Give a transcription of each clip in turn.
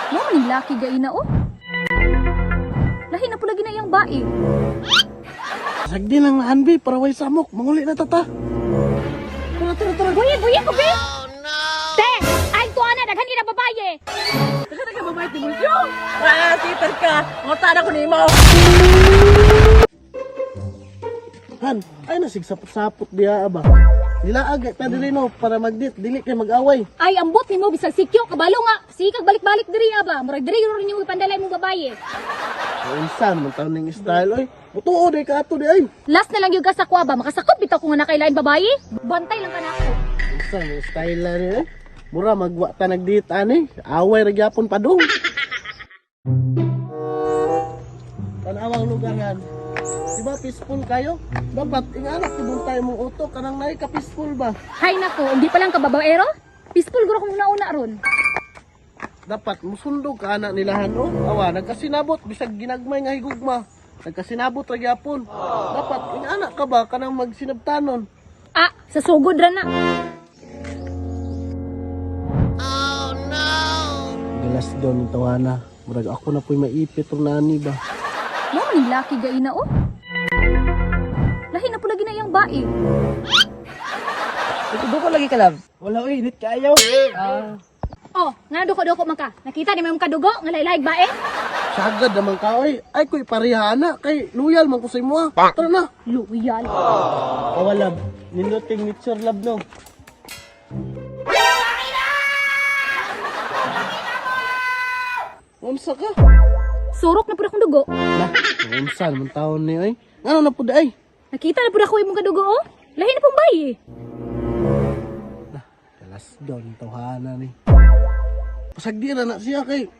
Mo man yung laki gay na oh. Lahi na po lagi na iyang bae. Sagdi lang na Anbi, para way samok. Manguli na tata. Tara. Buyi ko, be! Te! Ay, tuwa na, daghan na babae! Daga babae ti Bulyo. Sitar ka. Ngota ko nimo. Han, ay nasigsapot-sapot diya aba. Nilaag ta dili no para magdit, dili kay mag-away. Ay, ambot ni mo, bisag sikyo, kabalo nga. Sikag balik-balik diri ba? Murag diri rin yung ipandalay mong babae. Unsan man taon ning style oy. Mutuo day ka ato di ay. Last na lang yung gasakwa ba? Makasakop bitaw ko nga nakailain babae? Bantay lang ka na ako. Unsan yung style na ni eh. Mura magwa ta nagdit ani. Away ra gyapon pa dong. Tanawang lugar yan. Diba peaceful kayo? Dapat inganak ko doon tayo mong utok. Kanang naay ka peaceful ba? Hay nako, hindi pa lang ka babaero? Peaceful guro kung una-una ron. Dapat musundog ka anak nilahan o. Awa, nagkasinabot. Bisag ginagmay nga higugma. Nagkasinabot ra gyapon. Dapat inganak ka ba? Kanang magsinabtanon. Ah, sa sugod ra na. Galas doon yung tawana. Murag ako na po'y maipit o nani ba? Mo man yung laki gay na oh. Lahi na po lagi na iyang bae. Ito ko lagi ka love. Wala oy, init kayo. Oh, nga duko-duko man ka. Nakita ni mo yung kadugo, nga lahi-lahi bae? Sagad naman ka oy. Ay ko'y parihana. Kay loyal man ko sa imo ha. Tara na. Loyal. Kawalab. Ninuting nature love no. Unsa ka? Surok na po akong dugo. Lah, unsa naman taon ni ay? Ano na pud ay? Nakita na po ako yung kadugo oh. Lahi na pong bae. Galas daw yung tawhana ni. Pasagdi na siya kay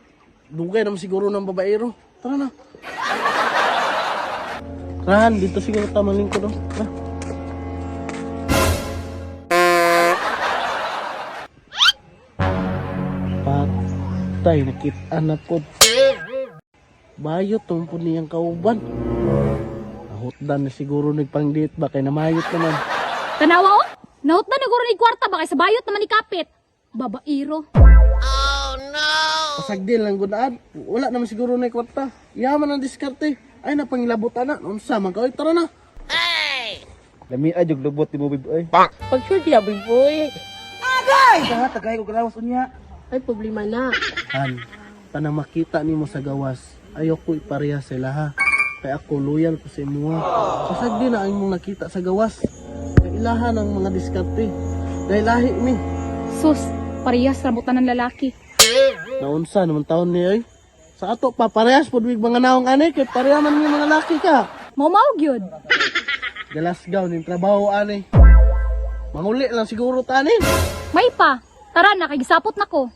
dugay naman siguro ng babaero. Tara na. Rahan, dito siguro tamang lingkod oh. Tara. Patay, nakita na po. Bayot tong po niyang kauban. Nahutdan na siguro nagpang-date ba kay namayot naman. Tanawa oh. Nahot na naguro ni kwarta ba kay sa bayot naman ni kapit. Babairo. Pasagdi lang gudaan. Wala naman siguro na kwarta. Yaman ang diskarte. Ay napangilabutan na. Unsa man ka oy, tara na. Lami ajog lubot ni mo biboy. Pag sure diya boy. Sa tagay ko kalawas unya. Ay problema na. Han, tanang makita nimo sa gawas. Ayoko ipareha sila ha. Kay ako loyal ko sa imo ha. Pasagdi na ang mong nakita sa gawas. Kay ilahan ang mga diskarte. Dahil lahi mi. Sus, parehas rabutan ng lalaki. Naunsa naman taon ni ay. Sa ato pa parehas pud wig mga naong ani kay pareha man mi mga laki ka. Maumaw gyud. Galasgaw ning trabaho ani. Manguli lang siguro tani. May pa. Tara na, kagisapot na ko.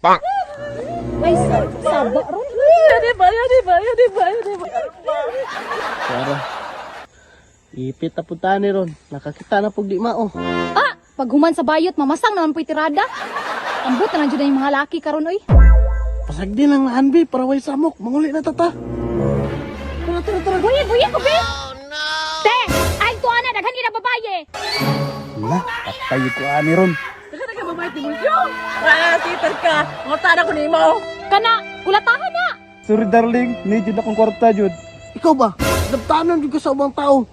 May saba ron. Di ba? Tara. Ipit na punta ni ron. Nakakita na pug di mao. Ah, pag human sa bayot, mamasang naman po'y tirada. Ambot na dyan yung mga laki karon oy. Pasagdi lang na Anbi para way samok. Manguli na tata. Tara. Buyi ko, be! Te! Ay, tuwa na, daghan na babae! Wala, patay ko ani ron. Daga babae ti Bulyo. Sitar ka. Ngota ko nimo. Kana, kulatahan na! Sorry darling, need jud akong kwarta jud. Ikaw ba? Nagtanon ka sa ubang tao.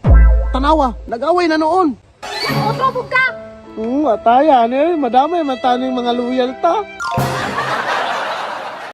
Tanawa, nag-away na noon. Otrobog ka! Atayan eh. Madamay mataning mga loyal ta.